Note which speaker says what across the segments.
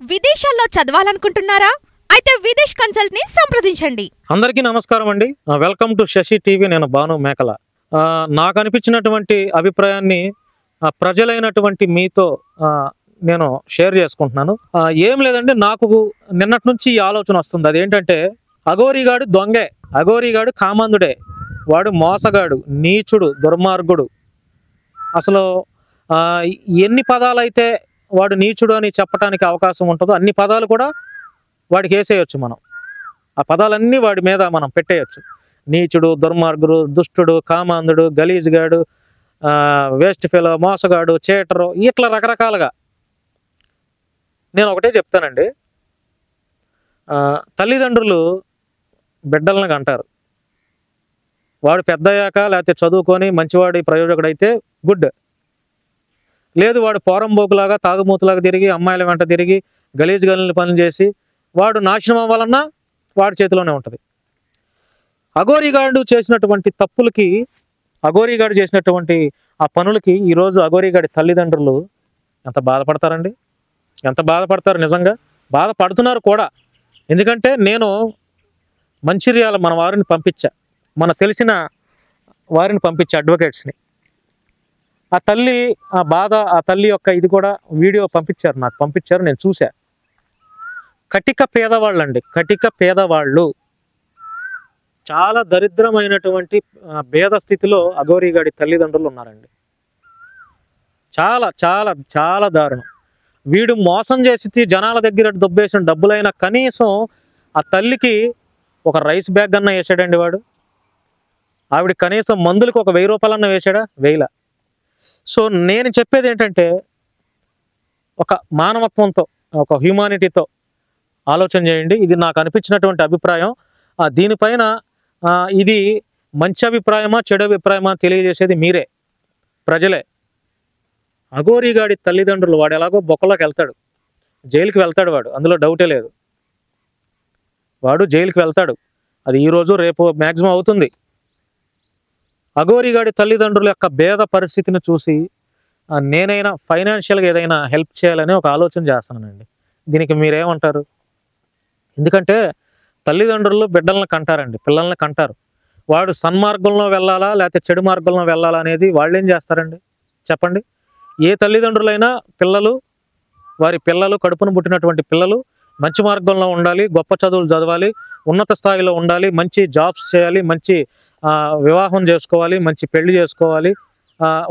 Speaker 1: విదేశాల్లో చదవాలనుకుంటున్నారా? అయితే విదేశ్ కన్సల్ట్ ని సంప్రదించండి.
Speaker 2: అందరికీ నమస్కారం అండి. Welcome to Shashi TV. నేను భాను మేకల. నాకు అనిపించినటువంటి అభిప్రాయాన్ని ప్రజలైనటువంటి మీతో నేను షేర్ చేసుకుంటున్నాను. ఏం లేదండి, నాకు నిన్నటి నుంచి ఈ ఆలోచన వస్తుంది. అదేంటంటే, అఘోరీగాడు దొంగే, అఘోరీగాడు కామందుడే, వాడు మోసగాడు, నీచుడు, దుర్మార్గుడు. అసలు ఎన్ని పదాలైతే వాడు నీచుడు అని చెప్పడానికి అవకాశం ఉంటుందో అన్ని పదాలు కూడా వాడికి వేసేయచ్చు. మనం ఆ పదాలన్నీ వాడి మీద మనం పెట్టేయచ్చు. నీచుడు, దుర్మార్గుడు, దుష్టుడు, కామాంధుడు, గలీజ్గాడు, వేస్ట్ ఫెలో, మోసగాడు, చేటరు, ఇట్లా రకరకాలుగా. నేను ఒకటే చెప్తానండి, తల్లిదండ్రులు బిడ్డలను కంటారు. వాడు పెద్దయ్యాక లేకపోతే చదువుకొని మంచివాడి ప్రయోజకుడు అయితే గుడ్. లేదు, వాడు పోరంబోకులాగా తాగుమూతులాగా తిరిగి అమ్మాయిల వెంట తిరిగి గలీజ్ గలీని పనులు చేసి వాడు నాశనం అవ్వాలన్నా వాడి చేతిలోనే ఉంటుంది. అఘోరీగాడు చేసినటువంటి తప్పులకి, అఘోరీగాడు చేసినటువంటి ఆ పనులకి ఈరోజు అఘోరీగాడి తల్లిదండ్రులు ఎంత బాధపడతారండి, ఎంత బాధపడతారు. నిజంగా బాధపడుతున్నారు కూడా. ఎందుకంటే నేను మంచిర్యాల మన వారిని పంపించా, మన తెలిసిన వారిని పంపించా, అడ్వకేట్స్ని. ఆ తల్లి ఆ బాధ, ఆ తల్లి యొక్క ఇది కూడా వీడియో పంపించారు, నాకు పంపించారు, నేను చూసా. కటిక పేదవాళ్ళు అండి, కటిక పేదవాళ్ళు. చాలా దరిద్రమైనటువంటి భేద స్థితిలో అఘోరీగాడి తల్లిదండ్రులు ఉన్నారండి. చాలా చాలా చాలా దారుణం. వీడు మోసం చేసి జనాల దగ్గర దొబ్బేసిన డబ్బులైనా కనీసం ఆ తల్లికి ఒక రైస్ బ్యాగ్ అన్న వేసాడండి వాడు. ఆవిడ కనీసం మందులకు ఒక 1000 రూపాయలన్నా వేసాడా? వేయలా. సో నేను చెప్పేది ఏంటంటే, ఒక మానవత్వంతో, ఒక హ్యూమానిటీతో ఆలోచన చేయండి. ఇది నాకు అనిపించినటువంటి అభిప్రాయం. దీనిపైన ఇది మంచి అభిప్రాయమా చెడు అభిప్రాయమా తెలియజేసేది మీరే, ప్రజలే. అఘోరీగాడి తల్లిదండ్రులు, వాడు ఎలాగో బొక్కలోకి వెళ్తాడు, జైలుకి వెళ్తాడు వాడు, అందులో డౌటే లేదు. వాడు జైలుకి వెళ్తాడు, అది ఈరోజు రేపు మ్యాక్సిమం అవుతుంది. అఘోరీగాడి తల్లిదండ్రుల యొక్క భేద పరిస్థితిని చూసి నేనైనా ఫైనాన్షియల్గా ఏదైనా హెల్ప్ చేయాలని ఒక ఆలోచన చేస్తానండి. దీనికి మీరేమంటారు? ఎందుకంటే తల్లిదండ్రులు బిడ్డలను కంటారండి, పిల్లల్ని కంటారు. వాడు సన్మార్గంలో వెళ్ళాలా లేకపోతే చెడు మార్గంలో వెళ్ళాలా అనేది వాళ్ళు ఏం చేస్తారండి చెప్పండి? ఏ తల్లిదండ్రులైనా పిల్లలు, వారి పిల్లలు, కడుపును పుట్టినటువంటి పిల్లలు మంచి మార్గంలో ఉండాలి, గొప్ప చదువులు చదవాలి, ఉన్నత స్థాయిలో ఉండాలి, మంచి జాబ్స్ చేయాలి, మంచి వివాహం చేసుకోవాలి, మంచి పెళ్లి చేసుకోవాలి,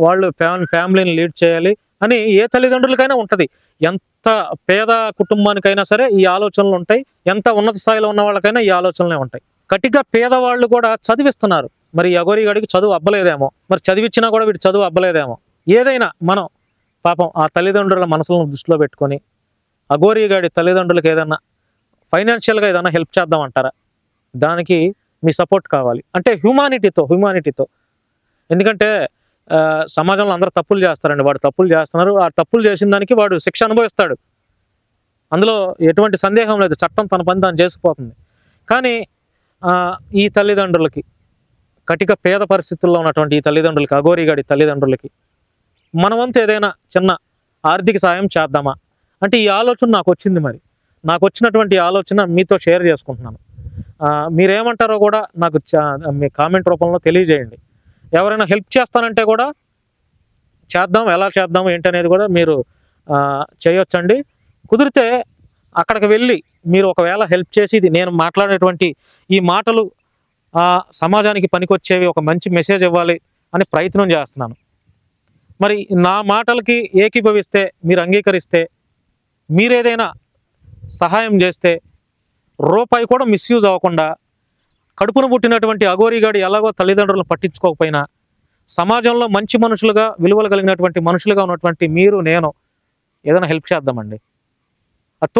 Speaker 2: వాళ్ళు ఫ్యామిలీని లీడ్ చేయాలి అని ఏ తల్లిదండ్రులకైనా ఉంటుంది. ఎంత పేద కుటుంబానికైనా సరే ఈ ఆలోచనలు ఉంటాయి, ఎంత ఉన్నత స్థాయిలో ఉన్న వాళ్ళకైనా ఈ ఆలోచనలే ఉంటాయి. కటిగా పేదవాళ్ళు కూడా చదివిస్తున్నారు. మరి అఘోరీగాడికి చదువు అబ్బలేదేమో, మరి చదివిచ్చినా కూడా వీటి చదువు అబ్బలేదేమో. ఏదైనా మనం పాపం ఆ తల్లిదండ్రుల మనసులను దృష్టిలో పెట్టుకొని అఘోరీగాడి తల్లిదండ్రులకు ఏదన్నా ఫైనాన్షియల్గా ఏదైనా హెల్ప్ చేద్దామంటారా? దానికి మీ సపోర్ట్ కావాలి. అంటే హ్యూమానిటీతో. ఎందుకంటే సమాజంలో అందరూ తప్పులు చేస్తారండి. వాడు తప్పులు చేస్తున్నారు, ఆ తప్పులు చేసిన దానికి వాడు శిక్ష అనుభవిస్తాడు, అందులో ఎటువంటి సందేహం లేదు. చట్టం తన పని తాను చేసుకుపోతుంది. కానీ ఈ తల్లిదండ్రులకి, కటిక పేద పరిస్థితుల్లో ఉన్నటువంటి ఈ తల్లిదండ్రులకి, అఘోరీగాడి తల్లిదండ్రులకి మన వంతు ఏదైనా చిన్న ఆర్థిక సాయం చేద్దామా అంటే ఈ ఆలోచన నాకు వచ్చింది. మరి నాకు వచ్చినటువంటి ఆలోచన మీతో షేర్ చేసుకుంటున్నాను. మీరేమంటారో కూడా నాకు మీ కామెంట్ రూపంలో తెలియజేయండి. ఎవరైనా హెల్ప్ చేస్తానంటే కూడా చేద్దాం, ఎలా చేద్దాం ఏంటనేది కూడా మీరు చేయొచ్చండి. కుదిరితే అక్కడికి వెళ్ళి మీరు ఒకవేళ హెల్ప్ చేసి, ఇది నేను మాట్లాడేటువంటి ఈ మాటలు సమాజానికి పనికొచ్చేవి, ఒక మంచి మెసేజ్ ఇవ్వాలి అని ప్రయత్నం చేస్తున్నాను. మరి నా మాటలకి ఏకీభవిస్తే, మీరు అంగీకరిస్తే, మీరేదైనా సహాయం చేస్తే, రూపాయి కూడా మిస్యూజ్ అవ్వకుండా, కడుపును పుట్టినటువంటి అఘోరీగాడి ఎలాగో తల్లిదండ్రులను పట్టించుకోకపోయినా సమాజంలో మంచి మనుషులుగా, విలువలు కలిగినటువంటి మనుషులుగా ఉన్నటువంటి మీరు, నేను ఏదైనా హెల్ప్ చేద్దామండి. అది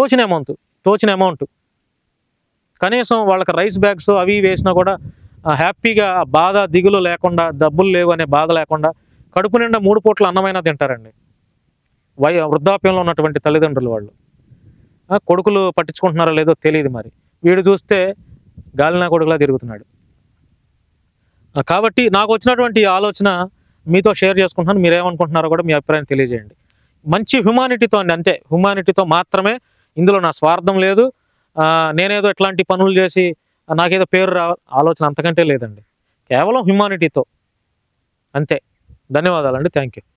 Speaker 2: తోచిన అమౌంట్ కనీసం వాళ్ళకి రైస్ బ్యాగ్స్ అవి వేసినా కూడా హ్యాపీగా బాధ దిగులు లేకుండా, డబ్బులు లేవు అనే బాధ లేకుండా కడుపు నిండా 3 పూట్ల అన్నమైనా తింటారండి వృద్ధాప్యంలో ఉన్నటువంటి తల్లిదండ్రులు. వాళ్ళు కొడుకులు పట్టించుకుంటున్నారో లేదో తెలియదు. మరి వీడు చూస్తే గాలినా కొడుకులా తిరుగుతున్నాడు. కాబట్టి నాకు వచ్చినటువంటి ఆలోచన మీతో షేర్ చేసుకుంటున్నాను. మీరేమనుకుంటున్నారో కూడా మీ అభిప్రాయం తెలియజేయండి. మంచి హ్యుమానిటీతో అండి, అంతే. హ్యుమానిటీతో మాత్రమే ఇందులో నా స్వార్థం లేదు. నేనేదో ఎట్లాంటి పనులు చేసి నాకేదో పేరు ఆలోచన అంతకంటే లేదండి. కేవలం హ్యుమానిటీతో అంతే. ధన్యవాదాలండి. Thank you.